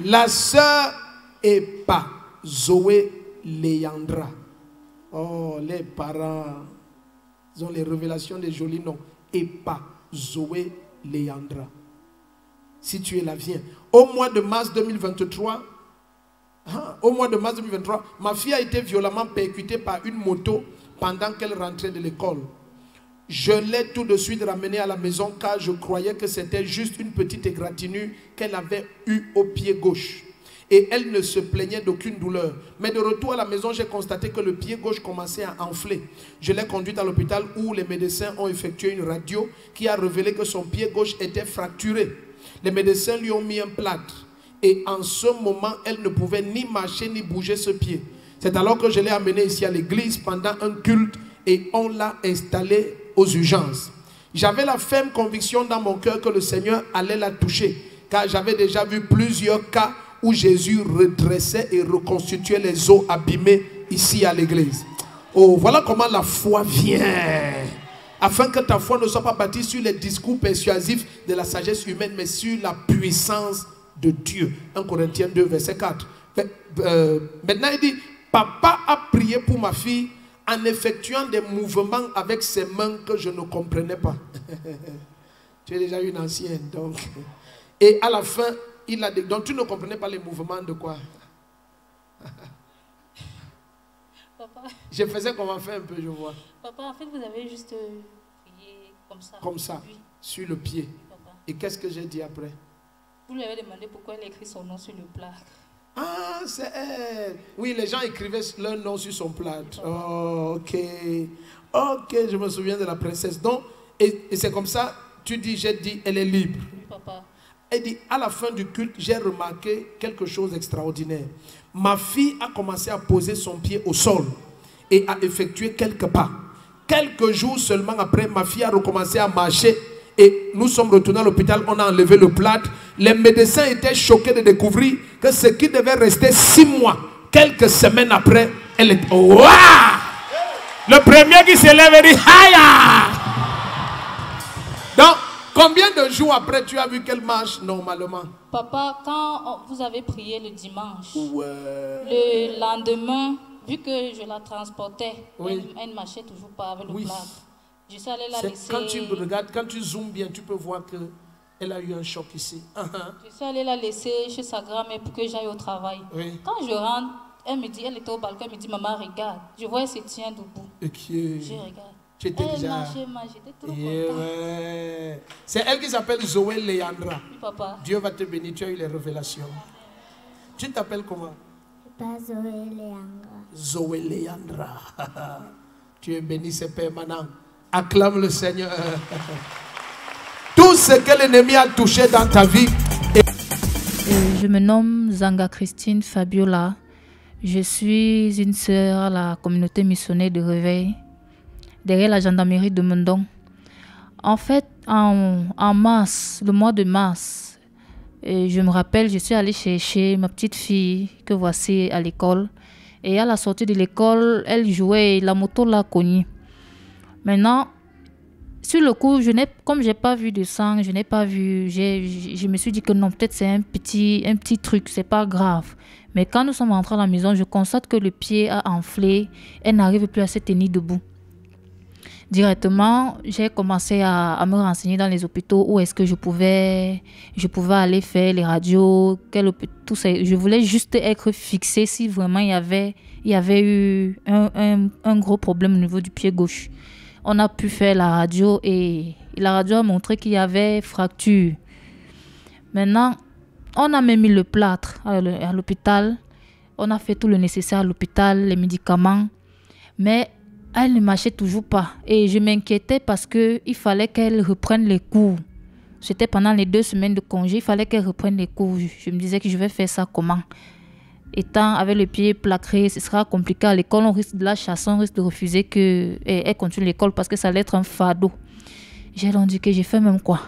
La sœur Epa, Zoé Leandra. Oh, les parents, ils ont les révélations des jolis noms. Epa, Zoé Leandra. Si tu es là, viens. Au mois de mars 2023, ma fille a été violemment percutée par une moto pendant qu'elle rentrait de l'école. Je l'ai tout de suite ramenée à la maison car je croyais que c'était juste une petite égratignure qu'elle avait eue au pied gauche. Et elle ne se plaignait d'aucune douleur. Mais de retour à la maison, j'ai constaté que le pied gauche commençait à enfler. Je l'ai conduite à l'hôpital où les médecins ont effectué une radio qui a révélé que son pied gauche était fracturé. Les médecins lui ont mis un plâtre. Et en ce moment, elle ne pouvait ni marcher ni bouger ce pied. C'est alors que je l'ai amenée ici à l'église pendant un culte et on l'a installée aux urgences. J'avais la ferme conviction dans mon cœur que le Seigneur allait la toucher, car j'avais déjà vu plusieurs cas où Jésus redressait et reconstituait les os abîmés ici à l'église. Oh, voilà comment la foi vient. Afin que ta foi ne soit pas bâtie sur les discours persuasifs de la sagesse humaine, mais sur la puissance de Dieu. 1 Corinthiens 2, verset 4. Maintenant, il dit, papa a prié pour ma fille en effectuant des mouvements avec ses mains que je ne comprenais pas. Tu es déjà une ancienne, donc. Et à la fin, il a dit, donc tu ne comprenais pas les mouvements de quoi? Papa. Je faisais comment faire un peu, je vois. Papa, en fait, vous avez juste prié comme ça. Comme ça, oui. Sur le pied. Papa. Et qu'est-ce que j'ai dit après? Vous lui avez demandé pourquoi elle a écrit son nom sur le plâtre. Ah, c'est elle. Oui, les gens écrivaient leur nom sur son plâtre. Oh, ok. Ok, je me souviens de la princesse. Donc, et c'est comme ça, tu dis, j'ai dit, elle est libre. Oui, papa. Elle dit, à la fin du culte, j'ai remarqué quelque chose d'extraordinaire. Ma fille a commencé à poser son pied au sol et à effectuer quelques pas. Quelques jours seulement après, ma fille a recommencé à marcher et nous sommes retournés à l'hôpital, on a enlevé le plâtre. Les médecins étaient choqués de découvrir que ce qui devait rester 6 mois, quelques semaines après, elle est... Wow! Le premier qui se lève et dit, Haya! Donc, combien de jours après tu as vu qu'elle marche normalement? Papa, quand vous avez prié le dimanche, ouais. Le lendemain, vu que je la transportais, oui. elle ne marchait toujours pas avec le oui. plâtre. Je suis allée la laisser... Quand tu regardes, quand tu zoomes bien, tu peux voir qu'elle a eu un choc ici. Je suis allée la laisser chez sa grand-mère pour que j'aille au travail. Oui. Quand je rentre, elle me dit, elle était au balcon, elle me dit, maman, regarde. Je vois, elle se tient debout. Okay. Je regarde. Tu étais déjà... J'étais trop contente. Ouais. C'est elle qui s'appelle Zoé Leandra. Oui, papa. Dieu va te bénir, tu as eu les révélations. Tu t'appelles comment? Pas Zoé Leandra. Zoé Leandra. Tu es béni, c'est permanent. Acclame le Seigneur. Tout ce que l'ennemi a touché dans ta vie. Je me nomme Zanga Christine Fabiola. Je suis une sœur à la communauté missionnaire de Réveil, derrière la gendarmerie de Mendon. En fait, en mars, le mois de mars, je me rappelle, je suis allée chercher ma petite fille que voici à l'école. Et à la sortie de l'école, elle jouait et la moto l'a cognée. Maintenant, sur le coup, comme je n'ai pas vu de sang, je n'ai pas vu, je me suis dit que non, peut-être c'est un petit truc, c'est pas grave. Mais quand nous sommes rentrés à la maison, je constate que le pied a enflé, elle n'arrive plus à se tenir debout. Directement, j'ai commencé à me renseigner dans les hôpitaux où est-ce que je pouvais aller faire les radios, tout ça. Je voulais juste être fixée si vraiment il y avait eu un gros problème au niveau du pied gauche. On a pu faire la radio et la radio a montré qu'il y avait fracture. Maintenant, on a même mis le plâtre à l'hôpital. On a fait tout le nécessaire à l'hôpital, les médicaments. Mais elle ne marchait toujours pas. Et je m'inquiétais parce qu'il fallait qu'elle reprenne les cours. C'était pendant les 2 semaines de congé, il fallait qu'elle reprenne les cours. Je me disais que je vais faire ça comment? Étant avec le pied plâtré, ce sera compliqué à l'école. On risque de la chasser, on risque de refuser qu'elle continue l'école parce que ça allait être un fardeau. J'ai donc dit que j'ai fait même quoi?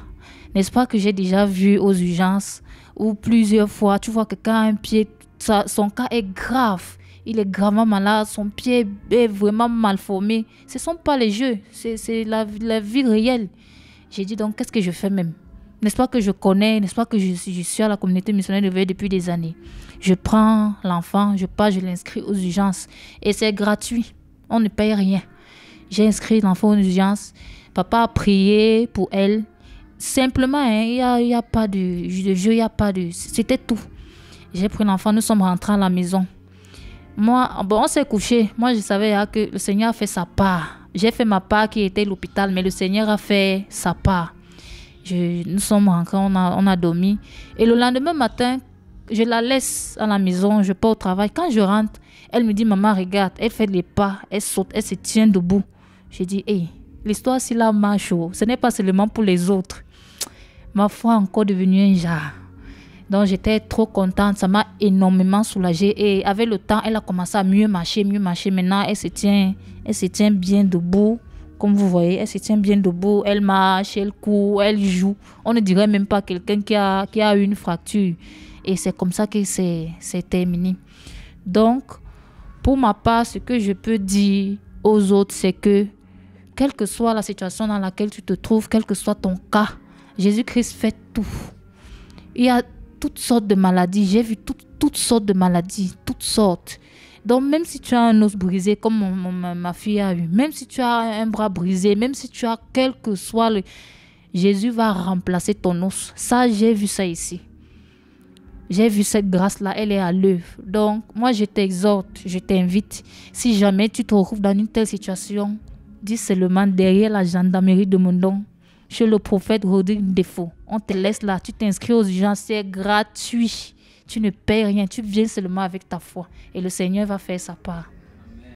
N'est-ce pas que j'ai déjà vu aux urgences où plusieurs fois, tu vois que quand un pied, son cas est grave. Il est gravement malade, son pied est vraiment mal formé. Ce ne sont pas les jeux, c'est la vie réelle. J'ai dit donc, qu'est-ce que je fais même? n'est-ce pas que je connais, n'est-ce pas que je suis à la communauté missionnaire de Veille depuis des années. Je prends l'enfant, je pars, je l'inscris aux urgences. Et c'est gratuit. On ne paye rien. J'ai inscrit l'enfant aux urgences. Papa a prié pour elle. Simplement, il n'y a pas de jeu, il n'y a pas de... C'était tout. J'ai pris l'enfant, nous sommes rentrés à la maison. Moi, on s'est couché. Moi, je savais que le Seigneur a fait sa part. J'ai fait ma part qui était l'hôpital, mais le Seigneur a fait sa part. Nous sommes rentrés, on a dormi. Et le lendemain matin, je la laisse à la maison, je pars au travail. Quand je rentre, elle me dit, maman, regarde, elle fait les pas, elle saute, elle se tient debout. J'ai dit, hey, l'histoire, si là marche, ce n'est pas seulement pour les autres. Ma foi est encore devenue un jar. Donc, j'étais trop contente. Ça m'a énormément soulagée. Et avec le temps, elle a commencé à mieux marcher. Maintenant, elle se tient bien debout. Comme vous voyez, elle se tient bien debout. Elle marche, elle court, elle joue. On ne dirait même pas quelqu'un qui a eu une fracture. Et c'est comme ça que c'est terminé. Donc, pour ma part, ce que je peux dire aux autres, c'est que quelle que soit la situation dans laquelle tu te trouves, quel que soit ton cas, Jésus-Christ fait tout. Il y a toutes sortes de maladies. J'ai vu toutes sortes de maladies, toutes sortes. Donc, même si tu as un os brisé, comme ma fille a eu, même si tu as un bras brisé, même si tu as quel que soit Jésus va remplacer ton os. Ça, j'ai vu ça ici. J'ai vu cette grâce-là, elle est à l'œuvre. Donc, moi, je t'exhorte, je t'invite. Si jamais tu te retrouves dans une telle situation, dis seulement derrière la gendarmerie de Mondon, chez le prophète Rodrigue Défaut. On te laisse là, tu t'inscris aux urgences, c'est gratuit. Tu ne payes rien, tu viens seulement avec ta foi. Et le Seigneur va faire sa part.